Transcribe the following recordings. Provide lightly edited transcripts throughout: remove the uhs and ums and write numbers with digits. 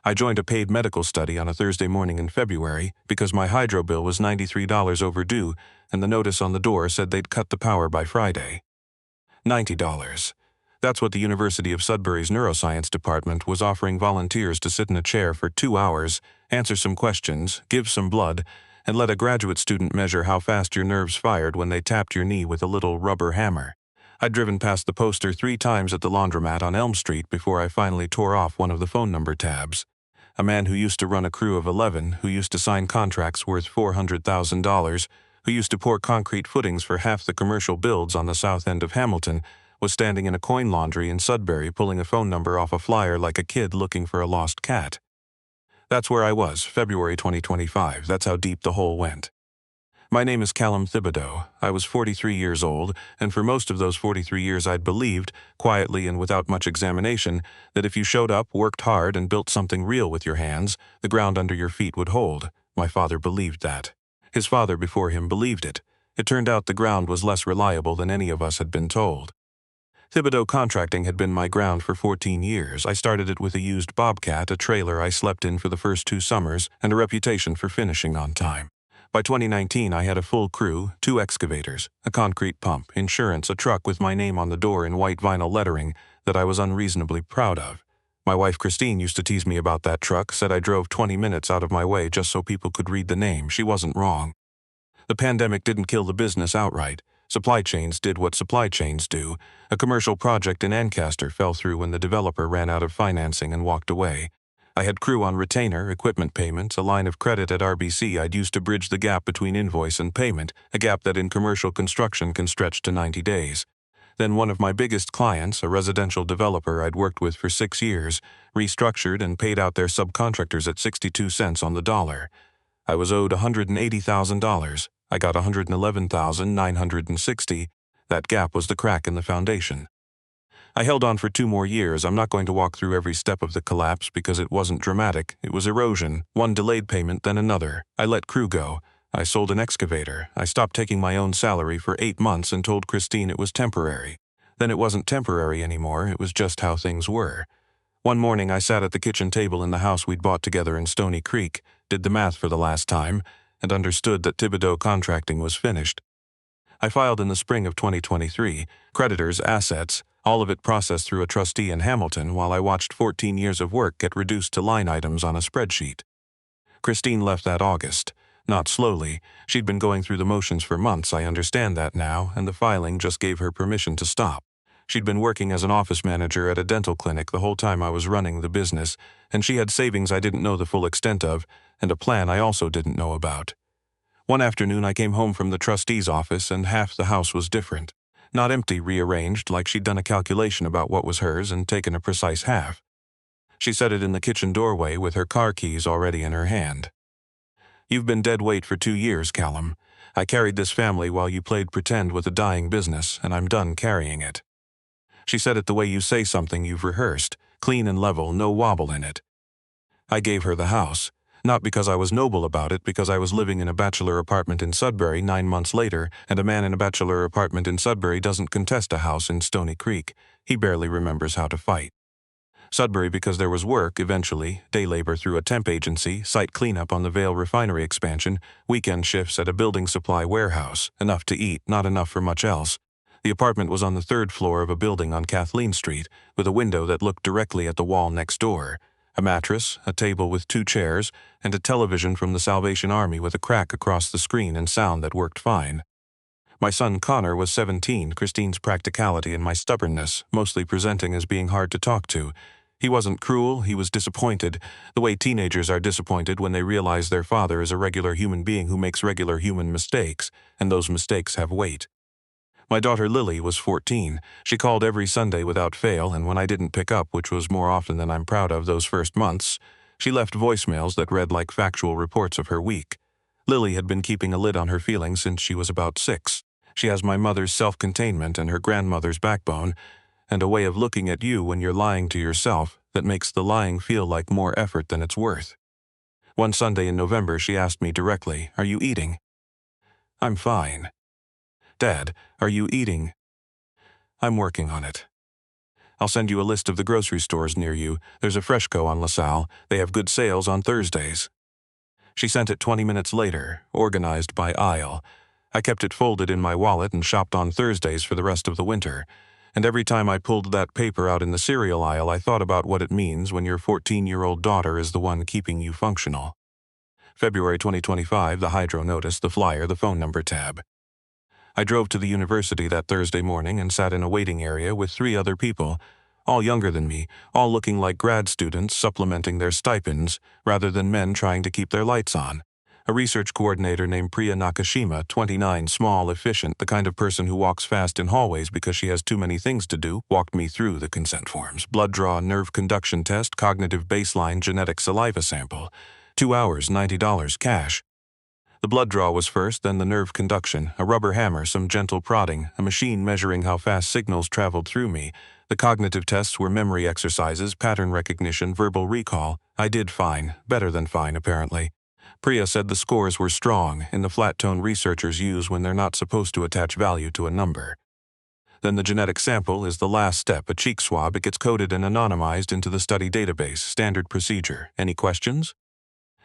I joined a paid medical study on a Thursday morning in February because my hydro bill was $93 overdue and the notice on the door said they'd cut the power by Friday. $90. That's what the University of Sudbury's neuroscience department was offering volunteers to sit in a chair for 2 hours, answer some questions, give some blood, and let a graduate student measure how fast your nerves fired when they tapped your knee with a little rubber hammer. I'd driven past the poster 3 times at the laundromat on Elm Street before I finally tore off one of the phone number tabs. A man who used to run a crew of 11, who used to sign contracts worth $400,000, who used to pour concrete footings for half the commercial builds on the south end of Hamilton, was standing in a coin laundry in Sudbury pulling a phone number off a flyer like a kid looking for a lost cat. That's where I was, February 2025. That's how deep the hole went. My name is Callum Thibodeau. I was 43 years old, and for most of those 43 years I'd believed, quietly and without much examination, that if you showed up, worked hard, and built something real with your hands, the ground under your feet would hold. My father believed that. His father before him believed it. It turned out the ground was less reliable than any of us had been told. Thibodeau Contracting had been my ground for 14 years. I started it with a used Bobcat, a trailer I slept in for the first 2 summers, and a reputation for finishing on time. By 2019, I had a full crew, 2 excavators, a concrete pump, insurance, a truck with my name on the door in white vinyl lettering that I was unreasonably proud of. My wife Christine used to tease me about that truck, said I drove 20 minutes out of my way just so people could read the name. She wasn't wrong. The pandemic didn't kill the business outright. Supply chains did what supply chains do. A commercial project in Ancaster fell through when the developer ran out of financing and walked away. I had crew on retainer, equipment payments, a line of credit at RBC I'd used to bridge the gap between invoice and payment, a gap that in commercial construction can stretch to 90 days. Then one of my biggest clients, a residential developer I'd worked with for 6 years, restructured and paid out their subcontractors at 62 cents on the dollar. I was owed $180,000. I got $111,960. That gap was the crack in the foundation. I held on for 2 more years. I'm not going to walk through every step of the collapse because it wasn't dramatic. It was erosion, one delayed payment, then another. I let crew go. I sold an excavator. I stopped taking my own salary for 8 months and told Christine it was temporary. Then it wasn't temporary anymore. It was just how things were. One morning I sat at the kitchen table in the house we'd bought together in Stony Creek, did the math for the last time, and understood that Thibodeau Contracting was finished. I filed in the spring of 2023, creditors, assets, all of it processed through a trustee in Hamilton while I watched 14 years of work get reduced to line items on a spreadsheet. Christine left that August. Not slowly. She'd been going through the motions for months, I understand that now, and the filing just gave her permission to stop. She'd been working as an office manager at a dental clinic the whole time I was running the business, and she had savings I didn't know the full extent of, and a plan I also didn't know about. One afternoon I came home from the trustee's office and half the house was different. Not empty, rearranged, like she'd done a calculation about what was hers and taken a precise half. She set it in the kitchen doorway with her car keys already in her hand. "You've been dead weight for 2 years, Callum. I carried this family while you played pretend with a dying business, and I'm done carrying it." She said it the way you say something you've rehearsed, clean and level, no wobble in it. I gave her the house. Not because I was noble about it, because I was living in a bachelor apartment in Sudbury 9 months later, and a man in a bachelor apartment in Sudbury doesn't contest a house in Stony Creek. He barely remembers how to fight. Sudbury because there was work, eventually, day labor through a temp agency, site cleanup on the Vale refinery expansion, weekend shifts at a building supply warehouse, enough to eat, not enough for much else. The apartment was on the 3rd floor of a building on Kathleen Street, with a window that looked directly at the wall next door. A mattress, a table with 2 chairs, and a television from the Salvation Army with a crack across the screen and sound that worked fine. My son Connor was 17, Christine's practicality and my stubbornness, mostly presenting as being hard to talk to. He wasn't cruel, he was disappointed, the way teenagers are disappointed when they realize their father is a regular human being who makes regular human mistakes, and those mistakes have weight. My daughter Lily was 14. She called every Sunday without fail, and when I didn't pick up, which was more often than I'm proud of those first months, she left voicemails that read like factual reports of her week. Lily had been keeping a lid on her feelings since she was about 6. She has my mother's self-containment and her grandmother's backbone, and a way of looking at you when you're lying to yourself that makes the lying feel like more effort than it's worth. One Sunday in November, she asked me directly, "Are you eating?" "I'm fine." "Dad, are you eating?" "I'm working on it." I'll send you a list of the grocery stores near you. There's a Freshco on LaSalle. They have good sales on Thursdays. She sent it 20 minutes later, organized by aisle. I kept it folded in my wallet and shopped on Thursdays for the rest of the winter. And every time I pulled that paper out in the cereal aisle, I thought about what it means when your 14-year-old daughter is the one keeping you functional. February 2025, the hydro notice, the flyer, the phone number tab. I drove to the university that Thursday morning and sat in a waiting area with 3 other people, all younger than me, all looking like grad students supplementing their stipends rather than men trying to keep their lights on. A research coordinator named Priya Nakashima, 29, small, efficient, the kind of person who walks fast in hallways because she has too many things to do, walked me through the consent forms. Blood draw, nerve conduction test, cognitive baseline, genetic saliva sample. 2 hours, $90, cash. The blood draw was first, then the nerve conduction, a rubber hammer, some gentle prodding, a machine measuring how fast signals traveled through me. The cognitive tests were memory exercises, pattern recognition, verbal recall. I did fine, better than fine apparently. Priya said the scores were strong, in the flat tone researchers use when they're not supposed to attach value to a number. Then the genetic sample is the last step, a cheek swab. It gets coded and anonymized into the study database, standard procedure. Any questions?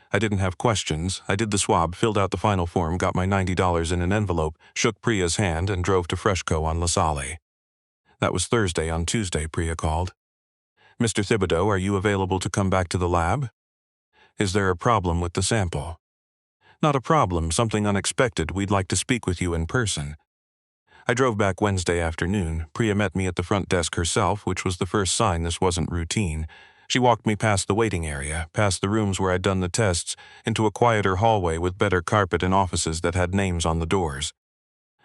I didn't have questions. I did the swab, filled out the final form, got my $90 in an envelope, shook Priya's hand, and drove to Freshco on LaSalle. That was Thursday. On Tuesday, Priya called. Mr. Thibodeau, are you available to come back to the lab? Is there a problem with the sample? Not a problem, something unexpected. We'd like to speak with you in person. I drove back Wednesday afternoon. Priya met me at the front desk herself, which was the first sign this wasn't routine. She walked me past the waiting area, past the rooms where I'd done the tests, into a quieter hallway with better carpet and offices that had names on the doors.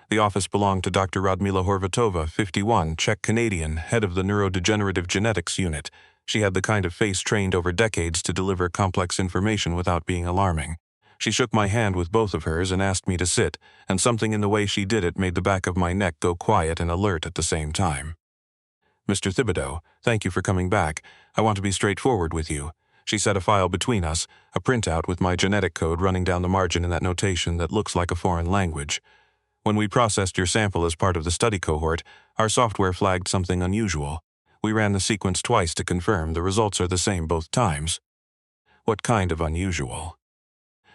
The office belonged to Dr. Radmila Horvatova, 51, Czech Canadian, head of the neurodegenerative genetics unit. She had the kind of face trained over decades to deliver complex information without being alarming. She shook my hand with both of hers and asked me to sit, and something in the way she did it made the back of my neck go quiet and alert at the same time. Mr. Thibodeau, thank you for coming back. I want to be straightforward with you. She set a file between us, a printout with my genetic code running down the margin in that notation that looks like a foreign language. When we processed your sample as part of the study cohort, our software flagged something unusual. We ran the sequence twice to confirm the results are the same both times. What kind of unusual?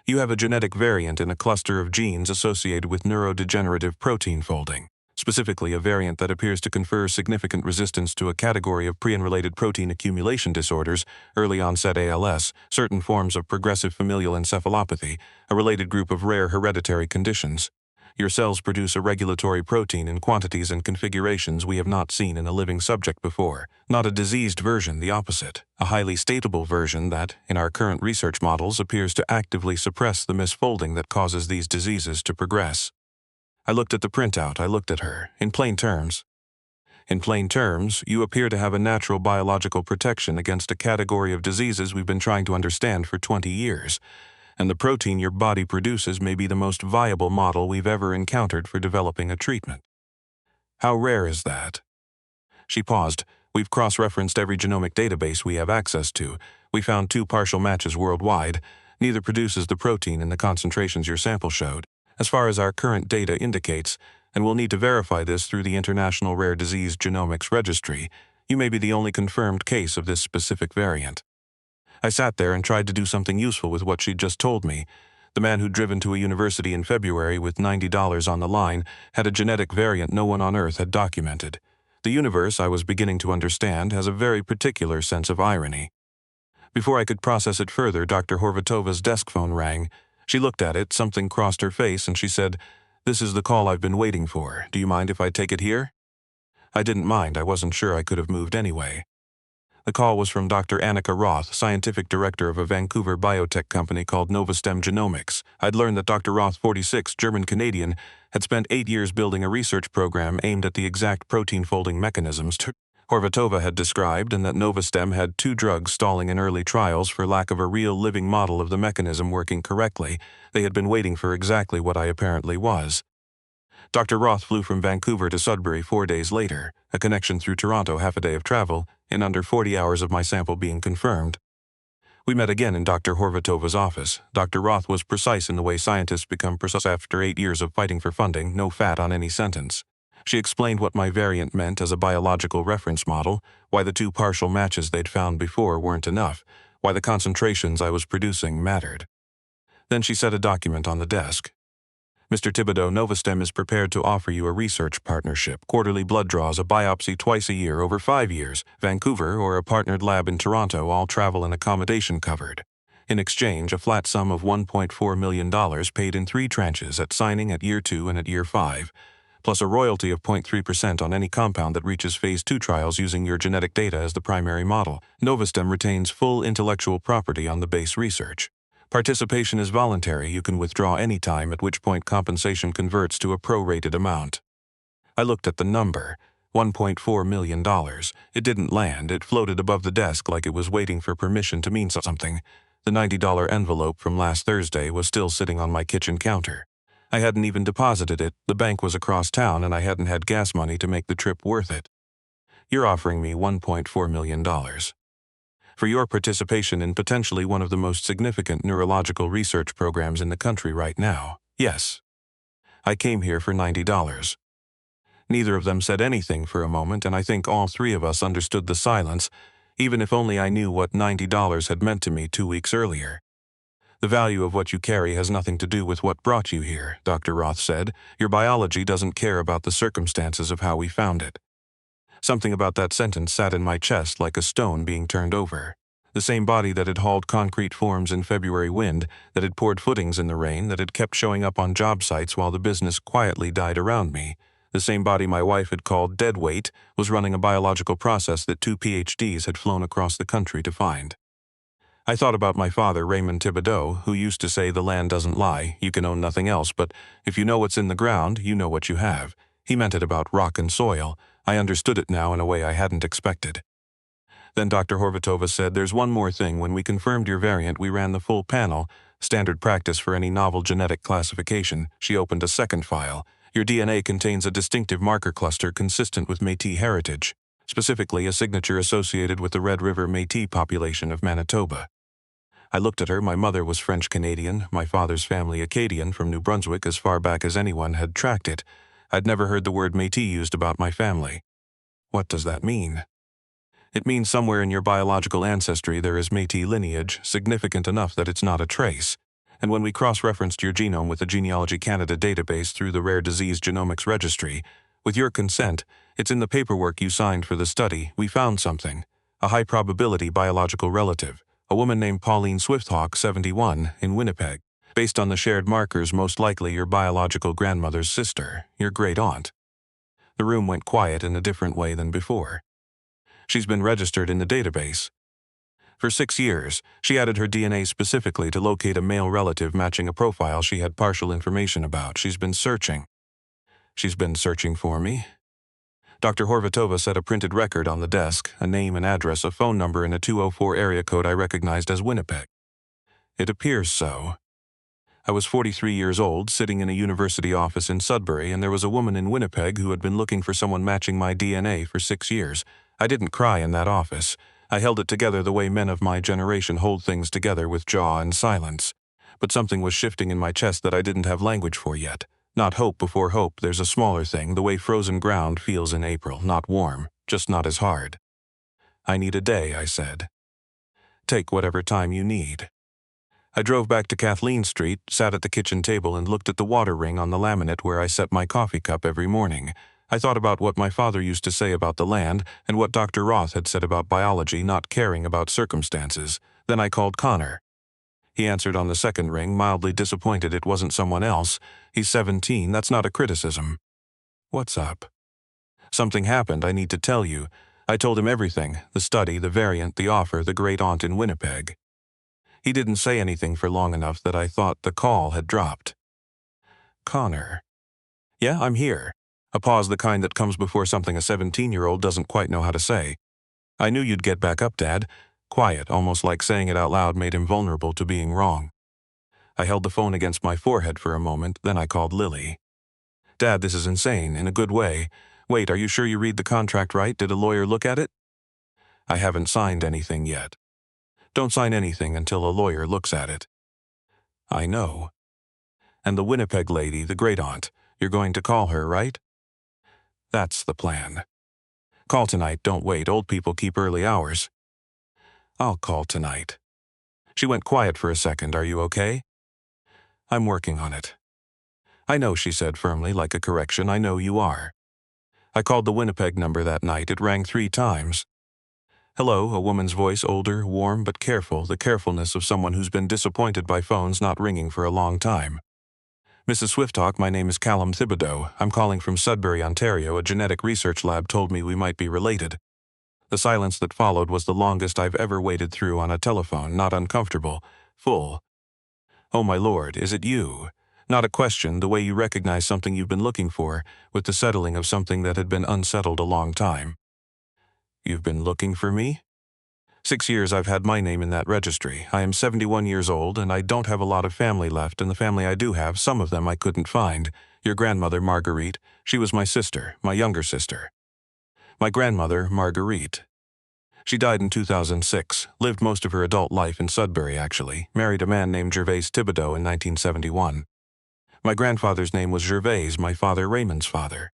You have a genetic variant in a cluster of genes associated with neurodegenerative protein folding, specifically a variant that appears to confer significant resistance to a category of prion-related protein accumulation disorders, early-onset ALS, certain forms of progressive familial encephalopathy, a related group of rare hereditary conditions. Your cells produce a regulatory protein in quantities and configurations we have not seen in a living subject before. Not a diseased version, the opposite. A highly statable version that, in our current research models, appears to actively suppress the misfolding that causes these diseases to progress. I looked at the printout. I looked at her. In plain terms, you appear to have a natural biological protection against a category of diseases we've been trying to understand for 20 years. And the protein your body produces may be the most viable model we've ever encountered for developing a treatment. How rare is that? She paused. We've cross-referenced every genomic database we have access to. We found 2 partial matches worldwide. Neither produces the protein in the concentrations your sample showed, as far as our current data indicates, and we'll need to verify this through the International Rare Disease Genomics Registry. You may be the only confirmed case of this specific variant. I sat there and tried to do something useful with what she'd just told me. The man who'd driven to a university in February with $90 on the line had a genetic variant no one on Earth had documented. The universe, I was beginning to understand, has a very particular sense of irony. Before I could process it further, Dr. Horvatova's desk phone rang. She looked at it, something crossed her face, and she said, "This is the call I've been waiting for. Do you mind if I take it here?" I didn't mind. I wasn't sure I could have moved anyway. The call was from Dr. Annika Roth, scientific director of a Vancouver biotech company called Novastem Genomics. I'd learned that Dr. Roth, 46, German-Canadian, had spent 8 years building a research program aimed at the exact protein folding mechanisms Horvatova had described, and that Novastem had 2 drugs stalling in early trials for lack of a real living model of the mechanism working correctly. They had been waiting for exactly what I apparently was. Dr. Roth flew from Vancouver to Sudbury 4 days later, a connection through Toronto, half a day of travel, in under 40 hours of my sample being confirmed. We met again in Dr. Horvatova's office. Dr. Roth was precise in the way scientists become precise after 8 years of fighting for funding, no fat on any sentence. She explained what my variant meant as a biological reference model, why the two partial matches they'd found before weren't enough, why the concentrations I was producing mattered. Then she set a document on the desk. Mr. Thibodeau, Novastem is prepared to offer you a research partnership, quarterly blood draws, a biopsy twice a year over 5 years, Vancouver or a partnered lab in Toronto, all travel and accommodation covered. In exchange, a flat sum of $1.4 million paid in 3 tranches at signing at year 2 and at year 5, plus a royalty of 0.3% on any compound that reaches phase 2 trials using your genetic data as the primary model. Novastem retains full intellectual property on the base research. Participation is voluntary. You can withdraw any time, at which point compensation converts to a prorated amount. I looked at the number, $1.4 million. It didn't land. It floated above the desk like it was waiting for permission to mean something. The $90 envelope from last Thursday was still sitting on my kitchen counter. I hadn't even deposited it. The bank was across town and I hadn't had gas money to make the trip worth it. You're offering me $1.4 million. For your participation in potentially one of the most significant neurological research programs in the country right now. Yes. I came here for $90. Neither of them said anything for a moment, and I think all 3 of us understood the silence, even if only I knew what $90 had meant to me 2 weeks earlier. The value of what you carry has nothing to do with what brought you here, Dr. Roth said. Your biology doesn't care about the circumstances of how we found it. Something about that sentence sat in my chest like a stone being turned over. The same body that had hauled concrete forms in February wind, that had poured footings in the rain, that had kept showing up on job sites while the business quietly died around me. The same body my wife had called dead weight was running a biological process that 2 PhDs had flown across the country to find. I thought about my father, Raymond Thibodeau, who used to say the land doesn't lie, you can own nothing else, but if you know what's in the ground, you know what you have. He meant it about rock and soil. I understood it now in a way I hadn't expected. Then Dr. Horvatova said, there's one more thing. When we confirmed your variant, we ran the full panel, standard practice for any novel genetic classification. She opened a second file. Your DNA contains a distinctive marker cluster consistent with Métis heritage, specifically a signature associated with the Red River Métis population of Manitoba. I looked at her. My mother was French-Canadian, my father's family Acadian from New Brunswick as far back as anyone had tracked it. I'd never heard the word Métis used about my family. What does that mean? It means somewhere in your biological ancestry there is Métis lineage, significant enough that it's not a trace. And when we cross-referenced your genome with the Genealogy Canada database through the Rare Disease Genomics Registry, with your consent, it's in the paperwork you signed for the study, we found something. A high-probability biological relative, a woman named Pauline Swifthawk, 71, in Winnipeg. Based on the shared markers, most likely your biological grandmother's sister, your great-aunt. The room went quiet in a different way than before. She's been registered in the database. For 6 years, she added her DNA specifically to locate a male relative matching a profile she had partial information about. She's been searching. She's been searching for me. Dr. Horvatova set a printed record on the desk, a name and address, a phone number, and a 204 area code I recognized as Winnipeg. It appears so. I was 43 years old, sitting in a university office in Sudbury, and there was a woman in Winnipeg who had been looking for someone matching my DNA for 6 years. I didn't cry in that office. I held it together the way men of my generation hold things together, with jaw and silence. But something was shifting in my chest that I didn't have language for yet. Not hope before hope. There's a smaller thing, the way frozen ground feels in April. Not warm, just not as hard. I need a day, I said. Take whatever time you need. I drove back to Kathleen Street, sat at the kitchen table and looked at the water ring on the laminate where I set my coffee cup every morning. I thought about what my father used to say about the land and what Dr. Roth had said about biology not caring about circumstances. Then I called Connor. He answered on the second ring, mildly disappointed it wasn't someone else. He's 17, that's not a criticism. What's up? Something happened, I need to tell you. I told him everything, the study, the variant, the offer, the great-aunt in Winnipeg. He didn't say anything for long enough that I thought the call had dropped. Connor. Yeah, I'm here. A pause, the kind that comes before something a 17-year-old doesn't quite know how to say. I knew you'd get back up, Dad. Quiet, almost like saying it out loud, made him vulnerable to being wrong. I held the phone against my forehead for a moment, then I called Lily. Dad, this is insane, in a good way. Wait, are you sure you read the contract right? Did a lawyer look at it? I haven't signed anything yet. Don't sign anything until a lawyer looks at it. I know. And the Winnipeg lady, the great-aunt, you're going to call her, right? That's the plan. Call tonight, don't wait, old people keep early hours. I'll call tonight. She went quiet for a second. Are you okay? I'm working on it. I know, she said firmly, like a correction, I know you are. I called the Winnipeg number that night. It rang 3 times. Hello, a woman's voice, older, warm, but careful, the carefulness of someone who's been disappointed by phones not ringing for a long time. Mrs. Swifttalk, my name is Callum Thibodeau. I'm calling from Sudbury, Ontario. A genetic research lab told me we might be related. The silence that followed was the longest I've ever waited through on a telephone, not uncomfortable, full. Oh my lord, is it you? Not a question, the way you recognize something you've been looking for, with the settling of something that had been unsettled a long time. You've been looking for me? 6 years I've had my name in that registry. I am 71 years old, and I don't have a lot of family left, and the family I do have, some of them I couldn't find. Your grandmother, Marguerite, she was my sister, my younger sister. My grandmother, Marguerite. She died in 2006, lived most of her adult life in Sudbury actually, married a man named Gervais Thibodeau in 1971. My grandfather's name was Gervais, my father Raymond's father.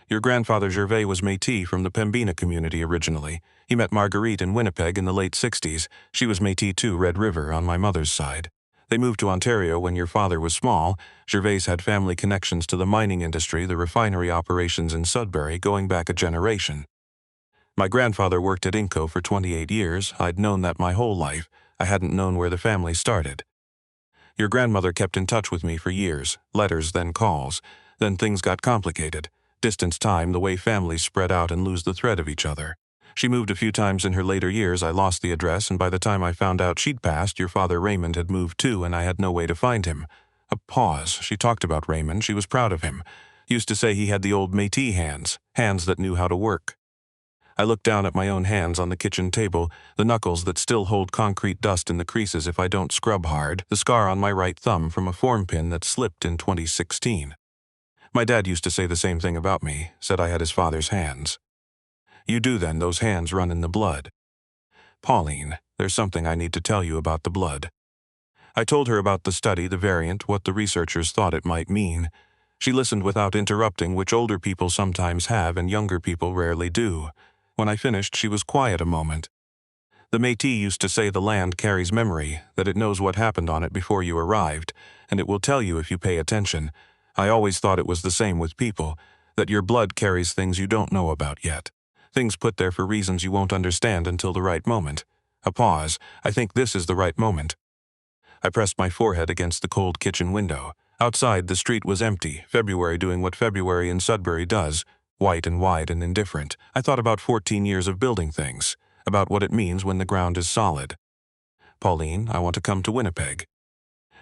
Your grandfather Gervais was Métis from the Pembina community originally. He met Marguerite in Winnipeg in the late 60s. She was Métis too, Red River, on my mother's side. They moved to Ontario when your father was small. Gervais had family connections to the mining industry, the refinery operations in Sudbury, going back a generation. My grandfather worked at Inco for 28 years. I'd known that my whole life. I hadn't known where the family started. Your grandmother kept in touch with me for years, letters, then calls. Then things got complicated. Distance, time, the way families spread out and lose the thread of each other. She moved a few times in her later years. I lost the address, and by the time I found out she'd passed, your father Raymond had moved too, and I had no way to find him. A pause. She talked about Raymond. She was proud of him. Used to say he had the old Métis hands, hands that knew how to work. I looked down at my own hands on the kitchen table, the knuckles that still hold concrete dust in the creases if I don't scrub hard, the scar on my right thumb from a form pin that slipped in 2016. My dad used to say the same thing about me, said I had his father's hands. You do then, those hands run in the blood. Pauline, there's something I need to tell you about the blood. I told her about the study, the variant, what the researchers thought it might mean. She listened without interrupting, which older people sometimes have and younger people rarely do. When I finished, she was quiet a moment. The Métis used to say the land carries memory, that it knows what happened on it before you arrived, and it will tell you if you pay attention. I always thought it was the same with people, that your blood carries things you don't know about yet. Things put there for reasons you won't understand until the right moment. A pause. I think this is the right moment. I pressed my forehead against the cold kitchen window. Outside, the street was empty, February doing what February in Sudbury does. White and wide and indifferent. I thought about 14 years of building things, about what it means when the ground is solid. Pauline, I want to come to Winnipeg.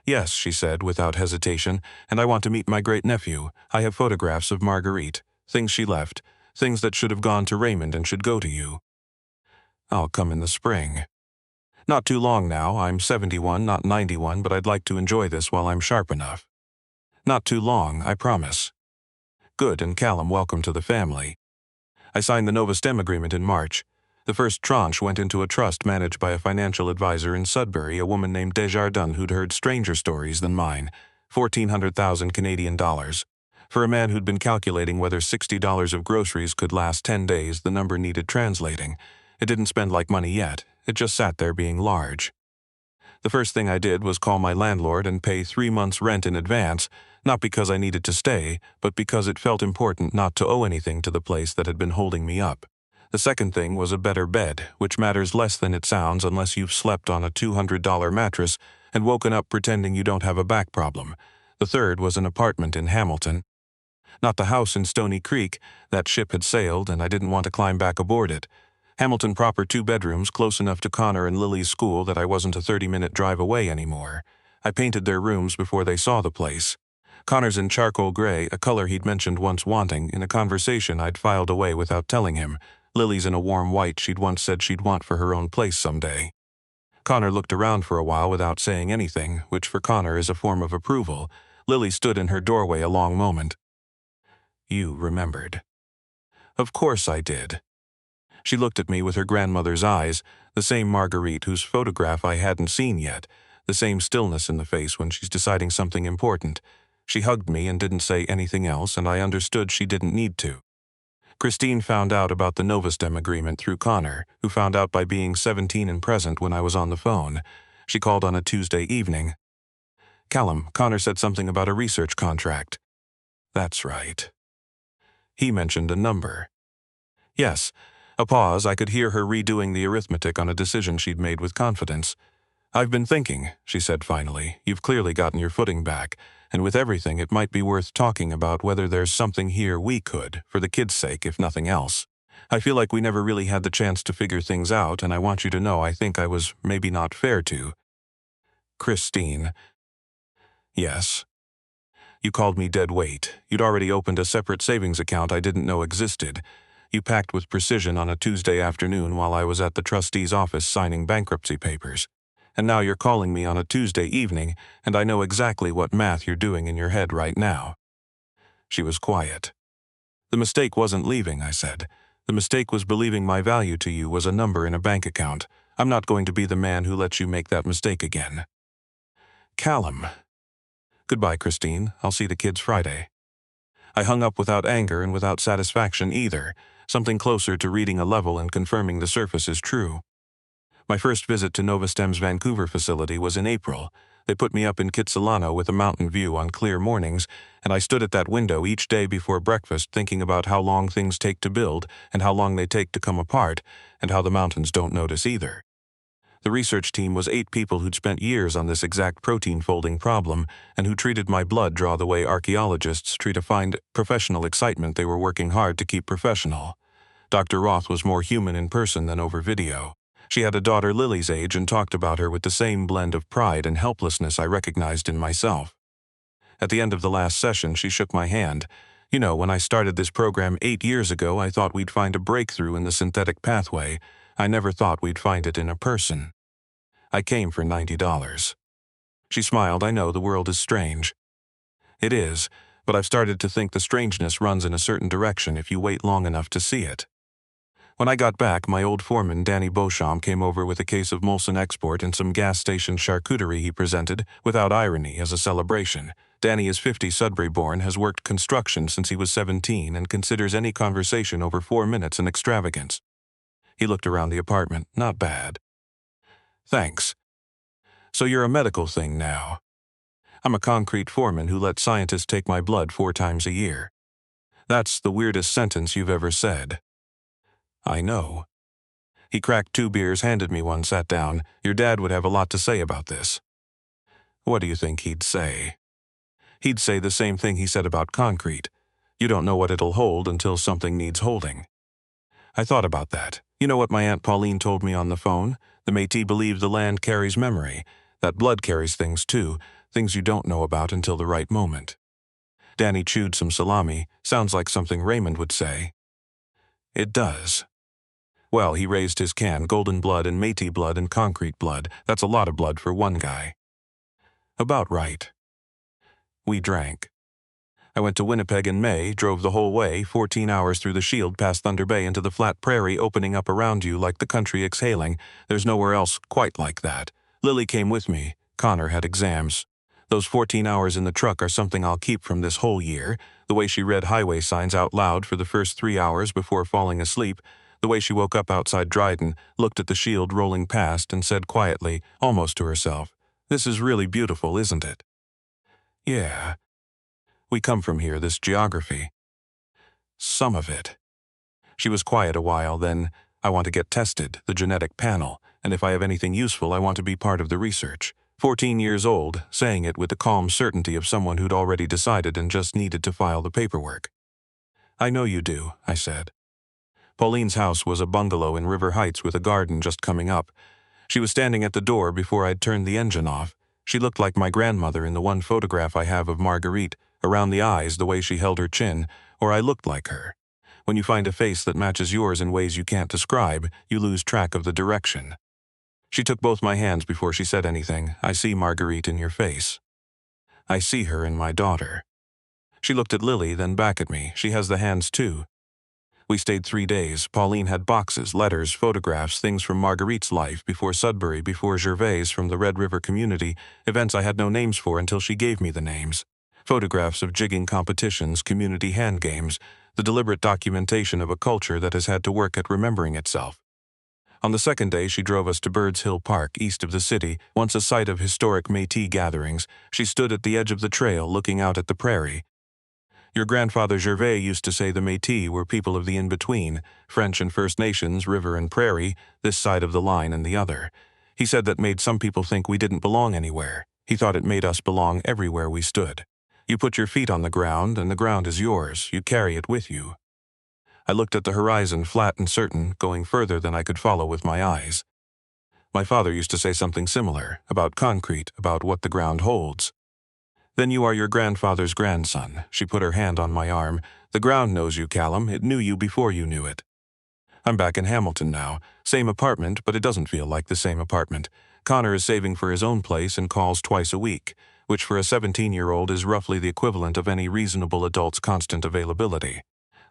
Yes, she said without hesitation, and I want to meet my great-nephew. I have photographs of Marguerite, things she left, things that should have gone to Raymond and should go to you. I'll come in the spring. Not too long now. I'm 71, not 91, but I'd like to enjoy this while I'm sharp enough. Not too long, I promise. Good, and Callum, welcome to the family. I signed the Nova Stem agreement in March. The first tranche went into a trust managed by a financial advisor in Sudbury, a woman named Desjardins who'd heard stranger stories than mine. 1,400,000 Canadian dollars. For a man who'd been calculating whether $60 of groceries could last 10 days, the number needed translating. It didn't spend like money yet. It just sat there being large. The first thing I did was call my landlord and pay 3 months' rent in advance, not because I needed to stay, but because it felt important not to owe anything to the place that had been holding me up. The second thing was a better bed, which matters less than it sounds unless you've slept on a $200 mattress and woken up pretending you don't have a back problem. The third was an apartment in Hamilton. Not the house in Stony Creek. That ship had sailed, and I didn't want to climb back aboard it. Hamilton proper, 2 bedrooms, close enough to Connor and Lily's school that I wasn't a 30-minute drive away anymore. I painted their rooms before they saw the place. Connor's in charcoal gray, a color he'd mentioned once wanting, in a conversation I'd filed away without telling him. Lily's in a warm white she'd once said she'd want for her own place someday. Connor looked around for a while without saying anything, which for Connor is a form of approval. Lily stood in her doorway a long moment. You remembered. Of course I did. She looked at me with her grandmother's eyes, the same Marguerite whose photograph I hadn't seen yet, the same stillness in the face when she's deciding something important. She hugged me and didn't say anything else, and I understood she didn't need to. Christine found out about the Novastem agreement through Connor, who found out by being 17 and present when I was on the phone. She called on a Tuesday evening. Callum, Connor said something about a research contract. That's right. He mentioned a number. Yes. A pause. I could hear her redoing the arithmetic on a decision she'd made with confidence. I've been thinking, she said finally. You've clearly gotten your footing back, and with everything it might be worth talking about whether there's something here we could, for the kids' sake if nothing else. I feel like we never really had the chance to figure things out, and I want you to know I think I was maybe not fair to. Christine. Yes. You called me dead weight. You'd already opened a separate savings account I didn't know existed. You packed with precision on a Tuesday afternoon while I was at the trustee's office signing bankruptcy papers. And now you're calling me on a Tuesday evening, and I know exactly what math you're doing in your head right now. She was quiet. The mistake wasn't leaving, I said. The mistake was believing my value to you was a number in a bank account. I'm not going to be the man who lets you make that mistake again. Callum. Goodbye, Christine. I'll see the kids Friday. I hung up without anger and without satisfaction either, something closer to reading a level and confirming the surface is true. My first visit to Novastem's Vancouver facility was in April. They put me up in Kitsilano with a mountain view on clear mornings, and I stood at that window each day before breakfast thinking about how long things take to build and how long they take to come apart, and how the mountains don't notice either. The research team was 8 people who'd spent years on this exact protein folding problem and who treated my blood draw the way archaeologists treat a find professional excitement they were working hard to keep professional. Dr. Roth was more human in person than over video. She had a daughter Lily's age and talked about her with the same blend of pride and helplessness I recognized in myself. At the end of the last session, she shook my hand. You know, when I started this program 8 years ago, I thought we'd find a breakthrough in the synthetic pathway. I never thought we'd find it in a person. I came for $90. She smiled. I know the world is strange. It is, but I've started to think the strangeness runs in a certain direction if you wait long enough to see it. When I got back, my old foreman, Danny Beauchamp, came over with a case of Molson Export and some gas station charcuterie he presented, without irony, as a celebration. Danny is 50, Sudbury born, has worked construction since he was 17, and considers any conversation over 4 minutes an extravagance. He looked around the apartment. Not bad. Thanks. So you're a medical thing now. I'm a concrete foreman who lets scientists take my blood 4 times a year. That's the weirdest sentence you've ever said. I know. He cracked 2 beers, handed me one, sat down. Your dad would have a lot to say about this. What do you think he'd say? He'd say the same thing he said about concrete. You don't know what it'll hold until something needs holding. I thought about that. You know what my Aunt Pauline told me on the phone? The Métis believe the land carries memory. That blood carries things too, things you don't know about until the right moment. Danny chewed some salami. Sounds like something Raymond would say. It does. Well, he raised his can, golden blood and Métis blood and concrete blood. That's a lot of blood for one guy. About right. We drank. I went to Winnipeg in May, drove the whole way, 14 hours through the Shield past Thunder Bay into the flat prairie opening up around you like the country exhaling. There's nowhere else quite like that. Lily came with me. Connor had exams. Those 14 hours in the truck are something I'll keep from this whole year. The way she read highway signs out loud for the first 3 hours before falling asleep. The way she woke up outside Dryden, looked at the Shield rolling past and said quietly, almost to herself, "This is really beautiful, isn't it?" Yeah. We come from here, this geography. Some of it. She was quiet a while, then, I want to get tested, the genetic panel, and if I have anything useful, I want to be part of the research. 14 years old, saying it with the calm certainty of someone who'd already decided and just needed to file the paperwork. I know you do, I said. Pauline's house was a bungalow in River Heights with a garden just coming up. She was standing at the door before I'd turned the engine off. She looked like my grandmother in the one photograph I have of Marguerite, around the eyes, the way she held her chin, or I looked like her. When you find a face that matches yours in ways you can't describe, you lose track of the direction. She took both my hands before she said anything. I see Marguerite in your face. I see her in my daughter. She looked at Lily, then back at me. She has the hands too. We stayed 3 days. Pauline had boxes, letters, photographs, things from Marguerite's life, before Sudbury, before Gervais, from the Red River community, events I had no names for until she gave me the names. Photographs of jigging competitions, community hand games. the deliberate documentation of a culture that has had to work at remembering itself. On the second day, she drove us to Birds Hill Park, east of the city, once a site of historic Métis gatherings. She stood at the edge of the trail, looking out at the prairie. Your grandfather Gervais used to say the Métis were people of the in-between, French and First Nations, river and prairie, this side of the line and the other. He said that made some people think we didn't belong anywhere. He thought it made us belong everywhere we stood. You put your feet on the ground, and the ground is yours. You carry it with you. I looked at the horizon, flat and certain, going further than I could follow with my eyes. My father used to say something similar, about concrete, about what the ground holds. Then you are your grandfather's grandson. She put her hand on my arm. The ground knows you, Callum. It knew you before you knew it. I'm back in Hamilton now. Same apartment, but it doesn't feel like the same apartment. Connor is saving for his own place and calls twice a week, which for a 17-year-old is roughly the equivalent of any reasonable adult's constant availability.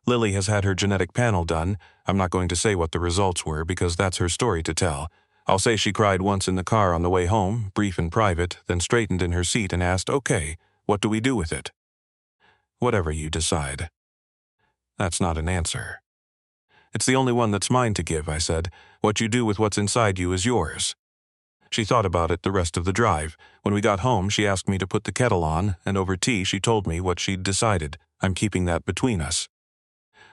Lily has had her genetic panel done. I'm not going to say what the results were because that's her story to tell. I'll say she cried once in the car on the way home, brief and private, then straightened in her seat and asked, "Okay, what do we do with it?" "Whatever you decide." That's not an answer. "It's the only one that's mine to give," I said. "What you do with what's inside you is yours." She thought about it the rest of the drive. When we got home, she asked me to put the kettle on, and over tea she told me what she'd decided. I'm keeping that between us.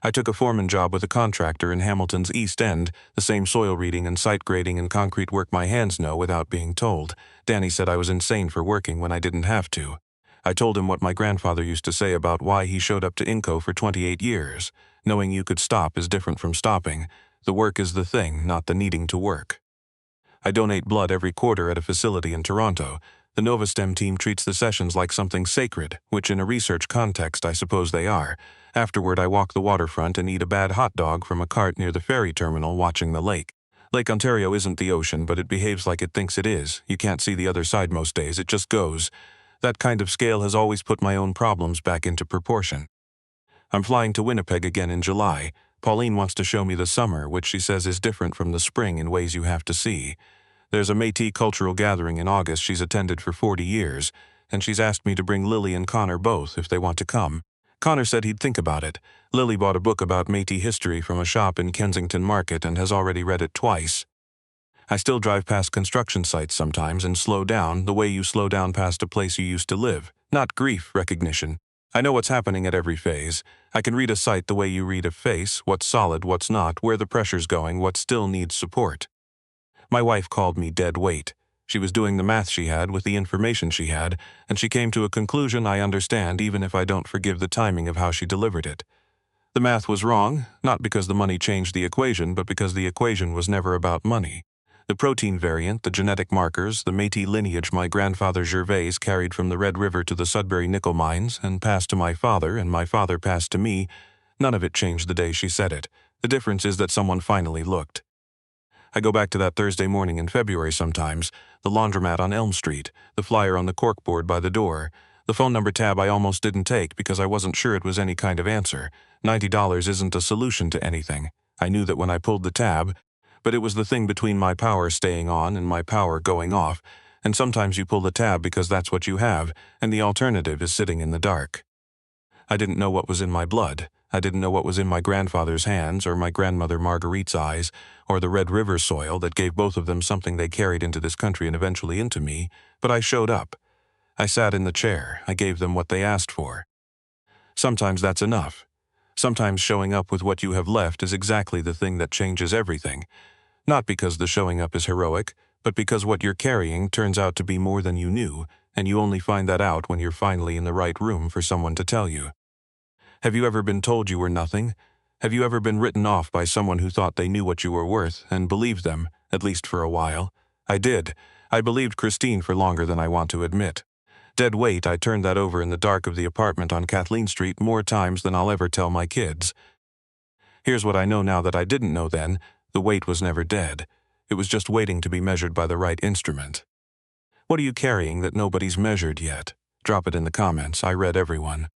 I took a foreman job with a contractor in Hamilton's East End, the same soil reading and site grading and concrete work my hands know without being told. Danny said I was insane for working when I didn't have to. I told him what my grandfather used to say about why he showed up to Inco for 28 years. Knowing you could stop is different from stopping. The work is the thing, not the needing to work. I donate blood every quarter at a facility in Toronto. The NovaStem team treats the sessions like something sacred, which in a research context I suppose they are. Afterward, I walk the waterfront and eat a bad hot dog from a cart near the ferry terminal watching the lake. Lake Ontario isn't the ocean, but it behaves like it thinks it is. You can't see the other side most days, it just goes. That kind of scale has always put my own problems back into proportion. I'm flying to Winnipeg again in July. Pauline wants to show me the summer, which she says is different from the spring in ways you have to see. There's a Métis cultural gathering in August she's attended for 40 years, and she's asked me to bring Lily and Connor both if they want to come. Connor said he'd think about it. Lily bought a book about Métis history from a shop in Kensington Market and has already read it twice. I still drive past construction sites sometimes and slow down the way you slow down past a place you used to live, not grief recognition. I know what's happening at every phase. I can read a site the way you read a face, what's solid, what's not, where the pressure's going, what still needs support. My wife called me dead weight. She was doing the math she had with the information she had, and she came to a conclusion I understand even if I don't forgive the timing of how she delivered it. The math was wrong, not because the money changed the equation, but because the equation was never about money. The protein variant, the genetic markers, the Métis lineage my grandfather Gervais carried from the Red River to the Sudbury nickel mines and passed to my father and my father passed to me, none of it changed the day she said it. The difference is that someone finally looked. I go back to that Thursday morning in February sometimes, the laundromat on Elm Street, the flyer on the corkboard by the door, the phone number tab I almost didn't take because I wasn't sure it was any kind of answer. $90 isn't a solution to anything. I knew that when I pulled the tab, but it was the thing between my power staying on and my power going off, and sometimes you pull the tab because that's what you have, and the alternative is sitting in the dark. I didn't know what was in my blood. I didn't know what was in my grandfather's hands or my grandmother Marguerite's eyes or the Red River soil that gave both of them something they carried into this country and eventually into me, but I showed up. I sat in the chair. I gave them what they asked for. Sometimes that's enough. Sometimes showing up with what you have left is exactly the thing that changes everything. Not because the showing up is heroic, but because what you're carrying turns out to be more than you knew, and you only find that out when you're finally in the right room for someone to tell you. Have you ever been told you were nothing? Have you ever been written off by someone who thought they knew what you were worth and believed them, at least for a while? I did. I believed Christine for longer than I want to admit. Dead weight, I turned that over in the dark of the apartment on Kathleen Street more times than I'll ever tell my kids. Here's what I know now that I didn't know then. The weight was never dead. It was just waiting to be measured by the right instrument. What are you carrying that nobody's measured yet? Drop it in the comments. I read everyone.